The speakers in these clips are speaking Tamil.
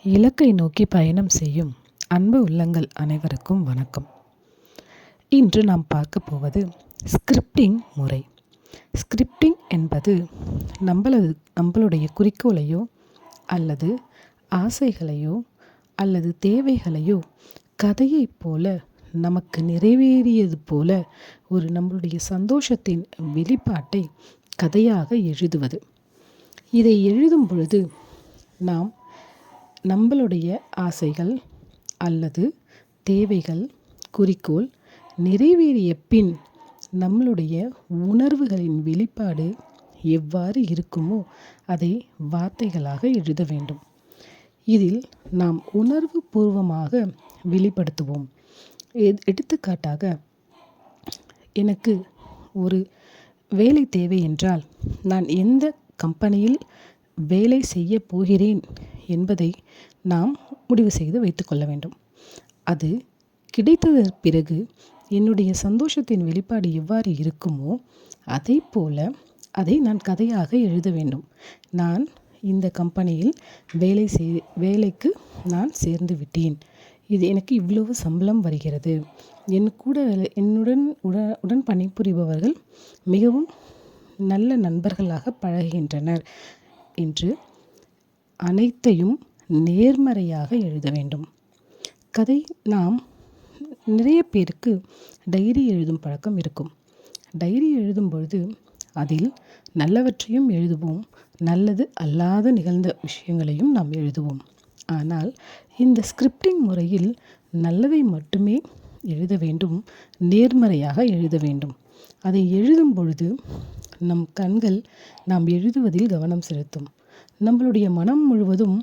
இலக்கை நோக்கி பயணம் செய்யும் அன்பு உள்ளங்கள் அனைவருக்கும் வணக்கம். இன்று நாம் பார்க்க போவது ஸ்கிரிப்டிங் முறை. ஸ்கிரிப்டிங் என்பது நம்மளுடைய குறிக்கோளையோ அல்லது ஆசைகளையோ அல்லது தேவைகளையோ கதையைப் போல நமக்கு நிறைவேறியது போல ஒரு நம்மளுடைய சந்தோஷத்தின் வெளிப்பாட்டை கதையாக எழுதுவது. இதை எழுதும் பொழுது நாம் நம்மளுடைய ஆசைகள் அல்லது தேவைகள், குறிக்கோள் நிறைவேறிய பின் நம்மளுடைய உணர்வுகளின் வெளிப்பாடு எவ்வாறு இருக்குமோ அதை வார்த்தைகளாக எழுத வேண்டும். இதில் நாம் உணர்வு பூர்வமாக வெளிப்படுத்துவோம். எடுத்துக்காட்டாக, எனக்கு ஒரு வேலை தேவை என்றால் நான் எந்த கம்பெனியில் வேலை செய்ய போகிறேன் என்பதை நாம் முடிவு செய்து வைத்துக்கொள்ள வேண்டும். அது கிடைத்ததற்கு பிறகு என்னுடைய சந்தோஷத்தின் வெளிப்பாடு எவ்வாறு இருக்குமோ அதை போல அதை நான் கதையாக எழுத வேண்டும். நான் இந்த கம்பெனியில் வேலைக்கு நான் சேர்ந்து விட்டேன். இது எனக்கு இவ்வளவு சம்பளம் வருகிறது. என்னுடன் பணிபுரிபவர்கள் மிகவும் நல்ல நண்பர்களாக பழகுகின்றனர் என்று அனைத்தையும் நேர்மறையாக எழுத வேண்டும். கதை நாம் நிறைய பேருக்கு டைரி எழுதும் பழக்கம் இருக்கும். டைரி எழுதும் பொழுது அதில் நல்லவற்றையும் எழுதுவோம், நல்லது அல்லாத நிகழ்ந்த விஷயங்களையும் நாம் எழுதுவோம். ஆனால் இந்த ஸ்கிரிப்டிங் முறையில் நல்லதை மட்டுமே எழுத வேண்டும், நேர்மறையாக எழுத வேண்டும். அதை எழுதும் பொழுது நம் கண்கள் நாம் எழுதுவதில் கவனம் செலுத்தும். நம்மளுடைய மனம் முழுவதும்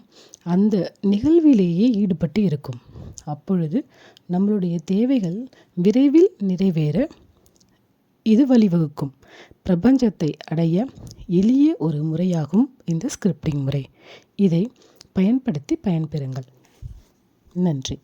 அந்த நிகழ்விலேயே ஈடுபட்டு இருக்கும். அப்பொழுது நம்மளுடைய தேவைகள் விரைவில் நிறைவேற இது வழிவகுக்கும். பிரபஞ்சத்தை அடைய எளிய ஒரு முறையாகும் இந்த ஸ்கிரிப்டிங் முறை. இதை பயன்படுத்தி பயன்பெறுங்கள். நன்றி.